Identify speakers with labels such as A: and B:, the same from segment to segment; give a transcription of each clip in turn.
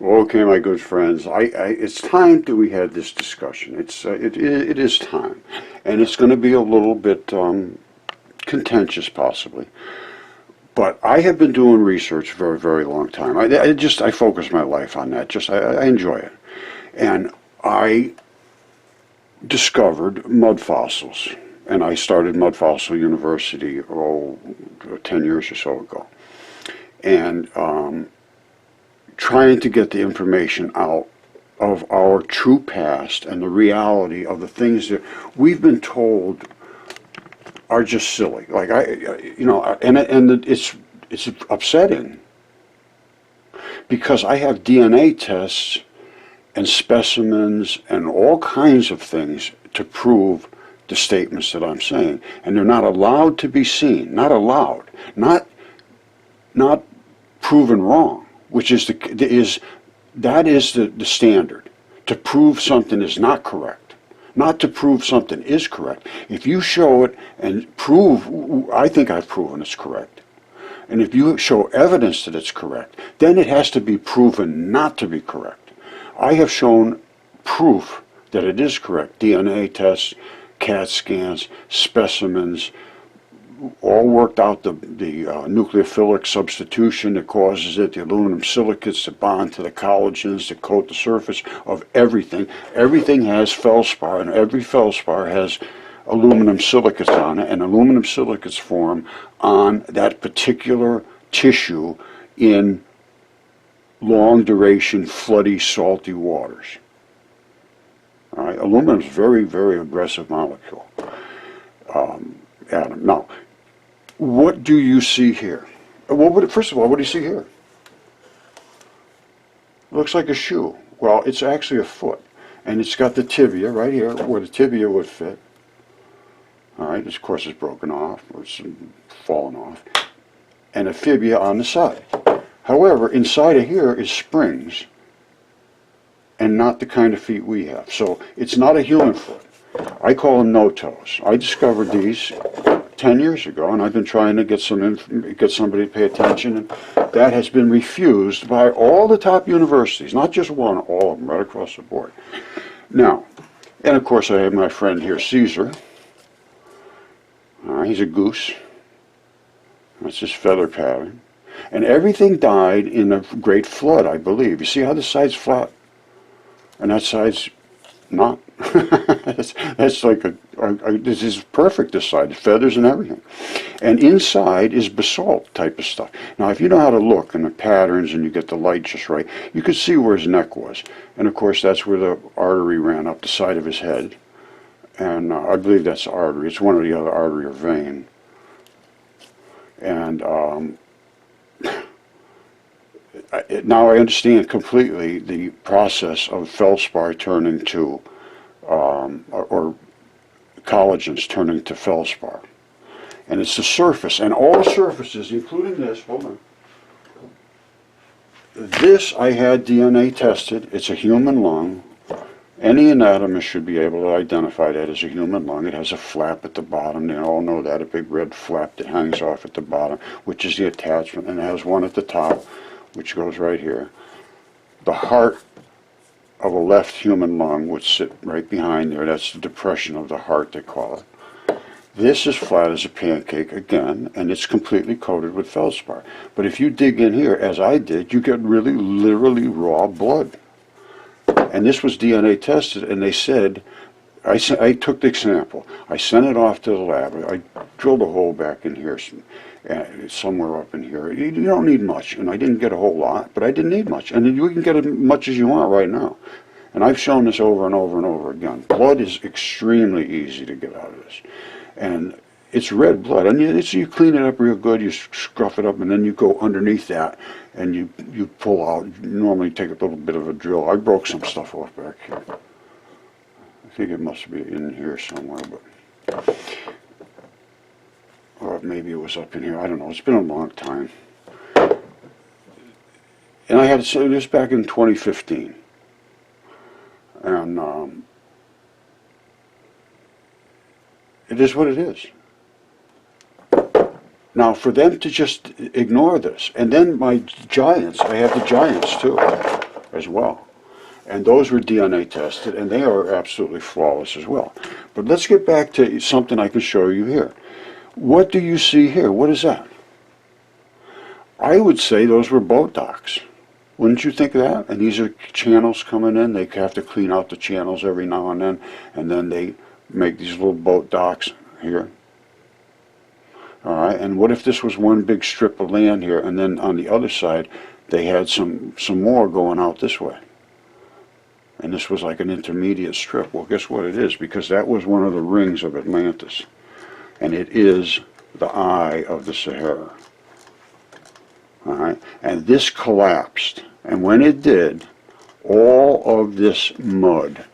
A: Okay, my good friends, it's time that we had this discussion. It is time, and it's going to be a little bit contentious, possibly. But I have been doing research for a very long time. I focus my life on that. I enjoy it, and I discovered mud fossils, and I started Mud Fossil University 10 years or so ago, and trying to get the information out of our true past and the reality of the things that we've been told are just silly. It's upsetting because I have DNA tests and specimens and all kinds of things to prove the statements that I'm saying, and they're not allowed to be seen. Not allowed. Not proven wrong. Which is the standard. To prove something is not correct. Not to prove something is correct. If you show it and prove, I think I've proven it's correct. And if you show evidence that it's correct, then it has to be proven not to be correct. I have shown proof that it is correct. DNA tests, CAT scans, specimens, all worked out the nucleophilic substitution that causes it, the aluminum silicates that bond to the collagens that coat the surface of everything. Everything has feldspar, and every feldspar has aluminum silicates on it, and aluminum silicates form on that particular tissue in long duration, floody, salty waters. All right, aluminum is a very, very aggressive molecule. Atom. Now, what do you see here? First of all, what do you see here? It looks like a shoe. Well, it's actually a foot. And it's got the tibia right here, where the tibia would fit. All right, of course it's broken off, or it's fallen off. And a fibia on the side. However, inside of here is springs, and not the kind of feet we have. So it's not a human foot. I call them no-toes. I discovered these 10 years ago, and I've been trying to get somebody to pay attention, and that has been refused by all the top universities, not just one, all of them, right across the board. Now, and of course I have my friend here, Caesar. He's a goose. That's his feather pattern. And everything died in a great flood, I believe. You see how this side's flat? And that side's not. that's like this is perfect, this side, the feathers and everything. And inside is basalt type of stuff. Now, if you know how to look in the patterns and you get the light just right, you could see where his neck was. And of course, that's where the artery ran up the side of his head. And I believe that's the artery. It's one or the other, artery or vein. And now I understand completely the process of feldspar turning to or collagens turning to feldspar. And it's the surface, and all surfaces, including this, hold on. This I had DNA tested. It's a human lung. Any anatomist should be able to identify that as a human lung. It has a flap at the bottom. They all know that, a big red flap that hangs off at the bottom, which is the attachment, and it has one at the top, which goes right here. The heart of a left human lung would sit right behind there. That's the depression of the heart, they call it. This is flat as a pancake again, and it's completely coated with feldspar. But if you dig in here, as I did, you get really, literally raw blood. And this was DNA tested, and they said, I took the sample. I sent it off to the lab. I drilled a hole back in here, somewhere up in here. You don't need much, and I didn't get a whole lot, but I didn't need much. And you can get as much as you want right now. And I've shown this over and over and over again. Blood is extremely easy to get out of this. And it's red blood. And you clean it up real good, you scruff it up, and then you go underneath that, and you pull out. You normally take a little bit of a drill. I broke some stuff off back here. I think it must be in here somewhere, but or maybe it was up in here. I don't know. It's been a long time. And I had to say this back in 2015. And it is what it is. Now, for them to just ignore this, and then my giants, I have the giants too. as well. And those were DNA tested, and they are absolutely flawless as well. But let's get back to something I can show you here. What do you see here? What is that? I would say those were boat docks. Wouldn't you think of that? And these are channels coming in. They have to clean out the channels every now and then they make these little boat docks here. All right, and what if this was one big strip of land here, and then on the other side they had some more going out this way? And this was like an intermediate strip. Well, guess what it is? Because that was one of the rings of Atlantis. And it is the eye of the Sahara. All right? And this collapsed. And when it did, all of this mud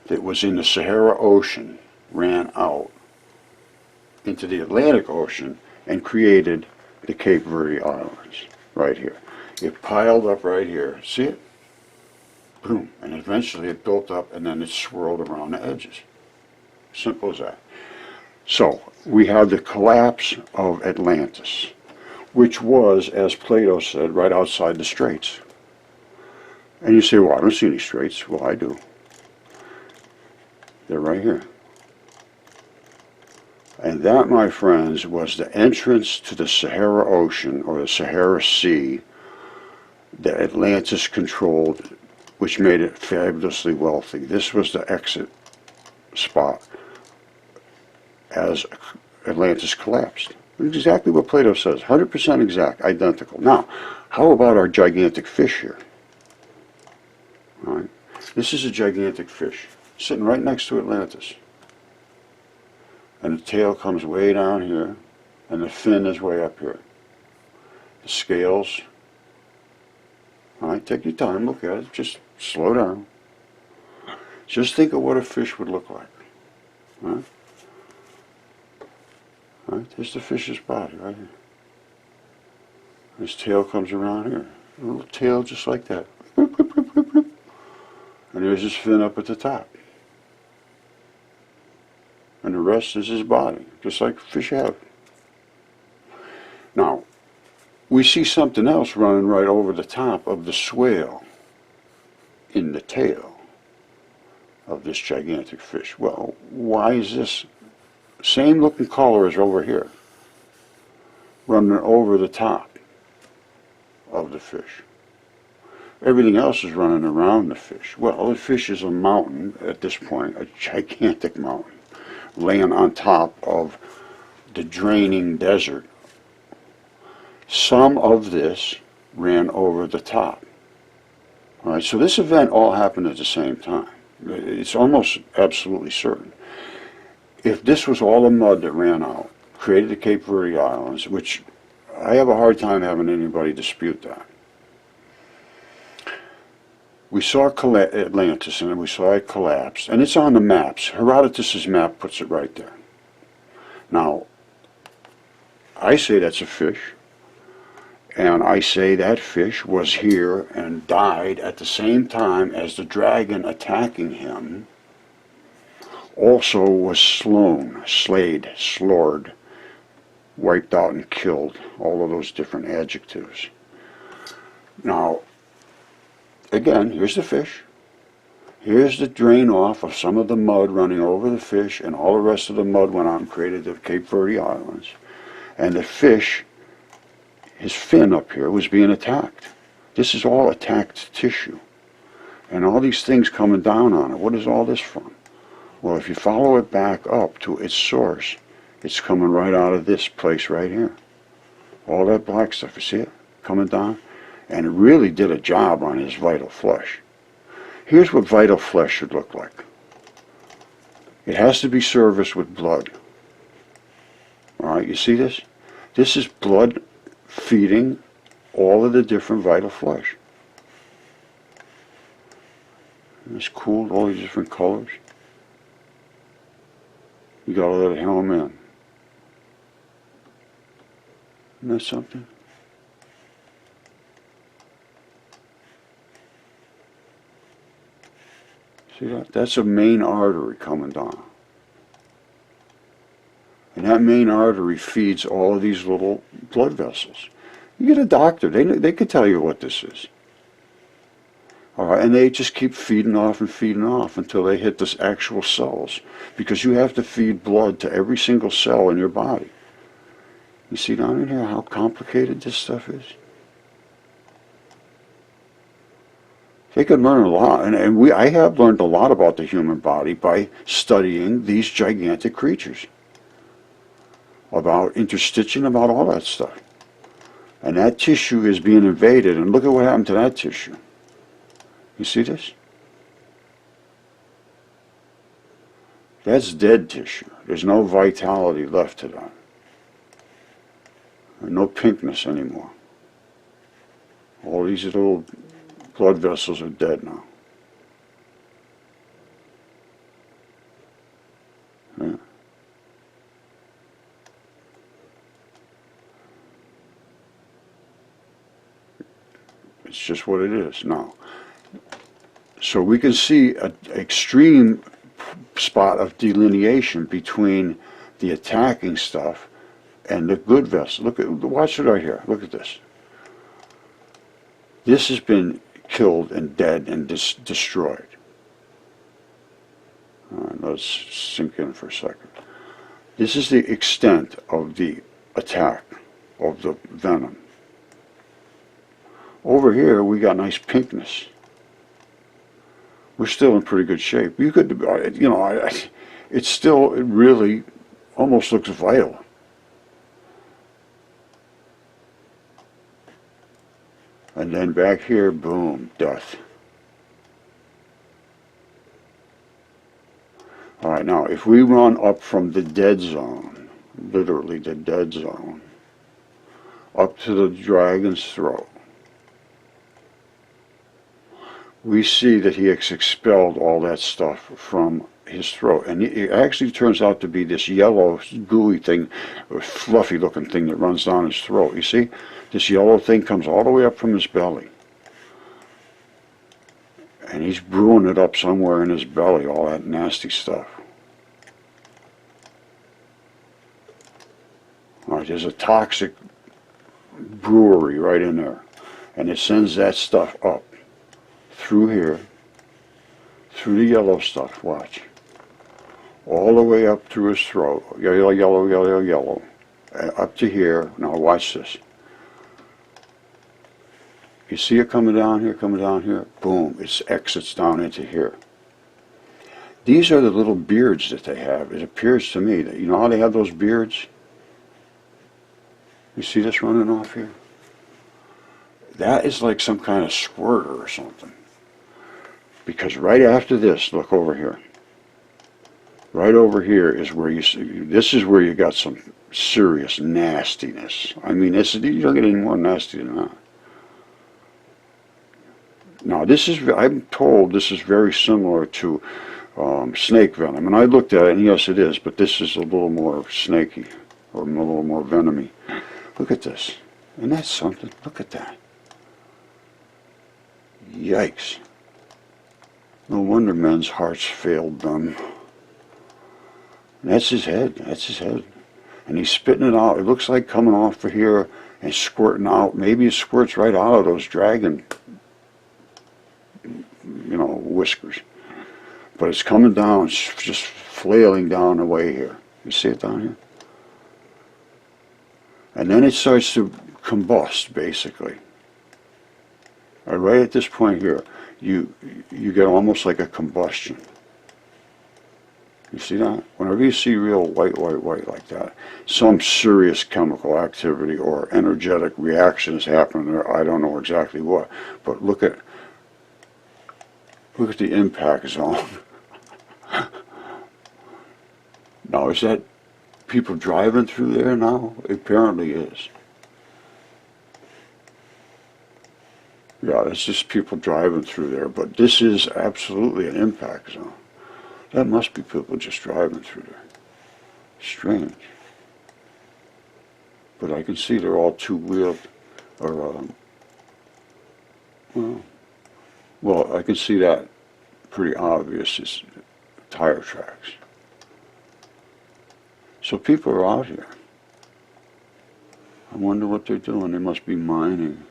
A: that was in the Sahara Ocean ran out into the Atlantic Ocean and created the Cape Verde Islands right here. It piled up right here. See it? Boom. And eventually it built up and then it swirled around the edges. Simple as that. So we have the collapse of Atlantis, which was, as Plato said, right outside the straits. And you say, well, I don't see any straits. Well, I do. They're right here. And that, my friends, was the entrance to the Sahara Ocean, or the Sahara Sea, that Atlantis controlled, which made it fabulously wealthy. This was the exit spot as Atlantis collapsed. Exactly what Plato says, 100% exact, identical. Now, how about our gigantic fish here? All right. This is a gigantic fish, sitting right next to Atlantis. And the tail comes way down here, and the fin is way up here. The scales, all right, take your time, look at it, just slow down. Just think of what a fish would look like. All right? All right, there's the fish's body right here. His tail comes around here. A little tail just like that. Bloop, bloop, bloop, bloop, bloop. And there's his fin up at the top. And the rest is his body, just like fish have. Now, we see something else running right over the top of the swale in the tail of this gigantic fish. Well, why is this same looking color as over here running over the top of the fish? Everything else is running around the fish. Well, the fish is a mountain at this point, a gigantic mountain, laying on top of the draining desert. Some of this ran over the top. All right, so this event all happened at the same time. It's almost absolutely certain. If this was all the mud that ran out, created the Cape Verde Islands, which I have a hard time having anybody dispute that. We saw Atlantis, and we saw it collapse, and it's on the maps. Herodotus's map puts it right there. Now, I say that's a fish, and I say that fish was here and died at the same time as the dragon attacking him also was slayed, slaughtered, wiped out and killed, all of those different adjectives. Now, again, here's the fish. Here's the drain off of some of the mud running over the fish, and all the rest of the mud went out and created the Cape Verde Islands. And the fish, his fin up here, was being attacked. This is all attacked tissue. And all these things coming down on it. What is all this from? Well, if you follow it back up to its source, it's coming right out of this place right here. All that black stuff, you see it? Coming down. And it really did a job on his vital flesh. Here's what vital flesh should look like. It has to be serviced with blood. All right, you see this? This is blood feeding all of the different vital flesh. It's cool, all these different colors. You gotta let it helm in. Isn't that something? See that? That's a main artery coming down. And that main artery feeds all of these little blood vessels. You get a doctor, they could tell you what this is. All right, and they just keep feeding off and feeding off until they hit the actual cells, because you have to feed blood to every single cell in your body. You see down in here how complicated this stuff is? They could learn a lot, and I have learned a lot about the human body by studying these gigantic creatures, about interstitium, about all that stuff. And that tissue is being invaded, and look at what happened to that tissue. You see this? That's dead tissue. There's no vitality left to that. There's no pinkness anymore. All these little blood vessels are dead now. Yeah. It's just what it is now. So we can see an extreme spot of delineation between the attacking stuff and the good vessel. Watch it right here. Look at this. This has been killed and dead and destroyed. All right, let's sink in for a second. This is the extent of the attack of the venom. Over here, we got nice pinkness. We're still in pretty good shape. You could, you know, it really almost looks vital. And then back here, boom, death. All right, now if we run up from the dead zone, literally the dead zone, up to the dragon's throat, we see that he has expelled all that stuff from his throat. And it actually turns out to be this yellow, gooey thing, fluffy looking thing that runs down his throat. You see? This yellow thing comes all the way up from his belly. And he's brewing it up somewhere in his belly, all that nasty stuff. All right, there's a toxic brewery right in there. And it sends that stuff up through here, through the yellow stuff, watch. All the way up through his throat, yellow, yellow, yellow, yellow, up to here. Now watch this. You see it coming down here? Boom, it exits down into here. These are the little beards that they have. It appears to me that, you know how they have those beards? You see this running off here? That is like some kind of squirter or something. Because right after this, look over here. Right over here is where you see, this is where you got some serious nastiness. I mean, you don't get any more nasty than that. Now, I'm told this is very similar to snake venom. And I looked at it, and yes, it is, but this is a little more snaky, or a little more venomy. Look at this. Isn't that something? Look at that. Yikes. No wonder men's hearts failed them. And that's his head. That's his head. And he's spitting it out. It looks like coming off of here and squirting out. Maybe it squirts right out of those dragon, you know, whiskers. But it's coming down, just flailing down the way here. You see it down here? And then it starts to combust, basically. Right at this point here, you get almost like a combustion. You see that? Whenever you see real white like that, some serious chemical activity or energetic reaction is happening there. I don't know exactly what, but look at the impact zone. Now, is that people driving through there now? It apparently is. Yeah, it's just people driving through there, but this is absolutely an impact zone. That must be people just driving through there. Strange. But I can see they're all two-wheeled, or, well, I can see that pretty obvious as tire tracks. So people are out here. I wonder what they're doing. They must be mining.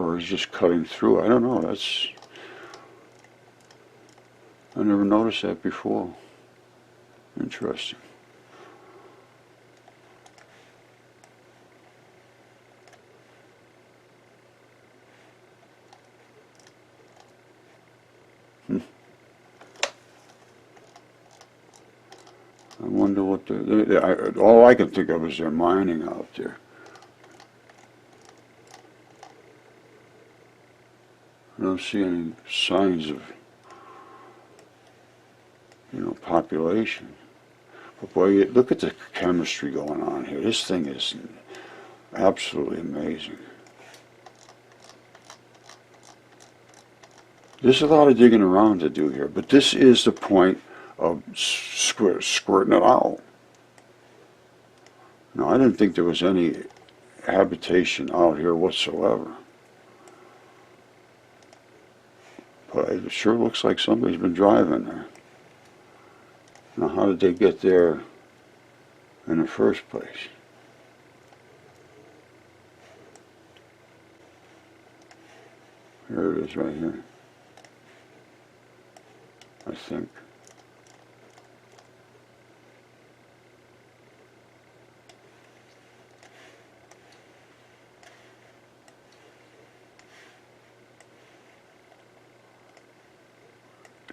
A: or he's just cutting through. I don't know. I never noticed that before. Interesting. I wonder what all I can think of is they're mining out there. I don't see any signs of, population. But boy, look at the chemistry going on here. This thing is absolutely amazing. There's a lot of digging around to do here, but this is the point of squirting it out. Now, I didn't think there was any habitation out here whatsoever. But it sure looks like somebody's been driving there. Now, how did they get there in the first place? Here it is right here, I think.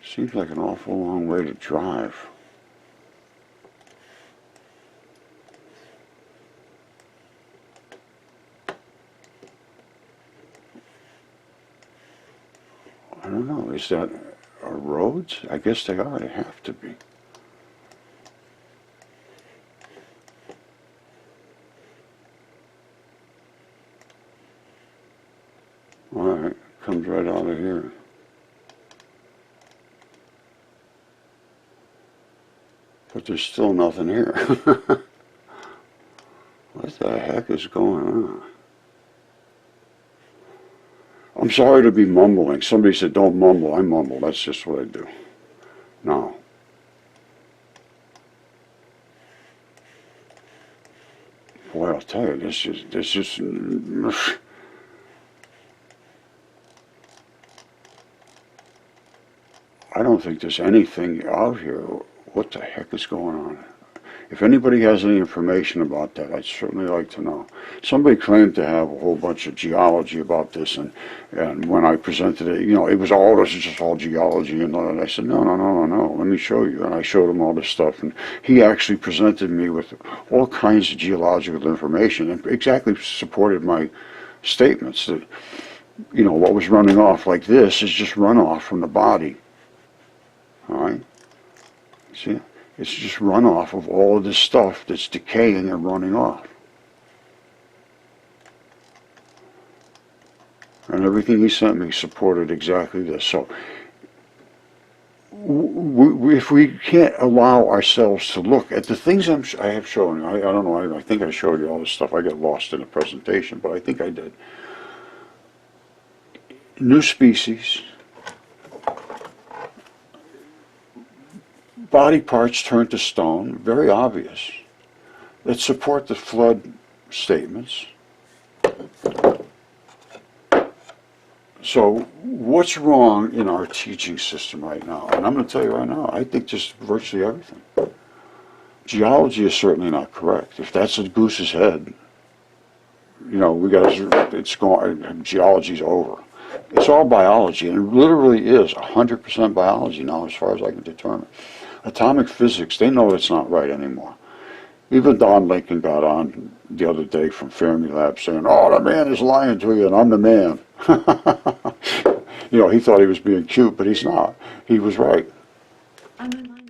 A: Seems like an awful long way to drive. I don't know, is that roads? I guess they are, they have to be. Alright, comes right out of here. But there's still nothing here. What the heck is going on? I'm sorry to be mumbling. Somebody said don't mumble. I mumble. That's just what I do. No. Boy, I'll tell you, this is I don't think there's anything out here. What the heck is going on? If anybody has any information about that, I'd certainly like to know. Somebody claimed to have a whole bunch of geology about this, and when I presented it, it was this is just all geology, and I said, no, let me show you. And I showed him all this stuff, and he actually presented me with all kinds of geological information, and exactly supported my statements that, what was running off like this is just runoff from the body. All right? See? It's just runoff of all of this stuff that's decaying and running off. And everything he sent me supported exactly this. So, if we can't allow ourselves to look at the things I have shown you, I don't know, I think I showed you all this stuff. I got lost in the presentation, but I think I did. New species. Body parts turned to stone, very obvious, that support the flood statements. So what's wrong in our teaching system right now? And I'm going to tell you right now, I think just virtually everything. Geology is certainly not correct. If that's a goose's head, it's gone, geology's over. It's all biology, and it literally is 100% biology now as far as I can determine. Atomic physics, they know it's not right anymore. Even Don Lincoln got on the other day from Fermilab saying, oh, the man is lying to you and I'm the man. He thought he was being cute, but he's not. He was right.